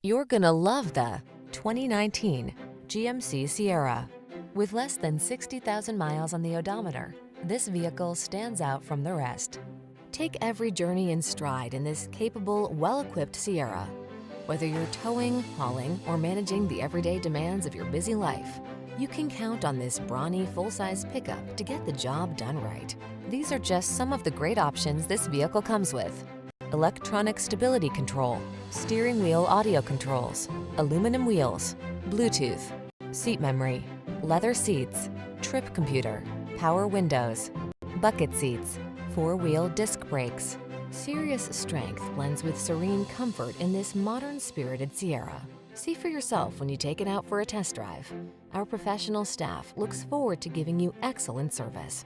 You're gonna love the 2019 GMC Sierra. With less than 60,000 miles on the odometer, this vehicle stands out from the rest. Take every journey in stride in this capable, well-equipped Sierra. Whether you're towing, hauling, or managing the everyday demands of your busy life, you can count on this brawny, full-size pickup to get the job done right. These are just some of the great options this vehicle comes with: electronic stability control, steering wheel audio controls, aluminum wheels, Bluetooth, seat memory, leather seats, trip computer, power windows, bucket seats, four-wheel disc brakes. Serious strength blends with serene comfort in this modern-spirited Sierra. See for yourself when you take it out for a test drive. Our professional staff looks forward to giving you excellent service.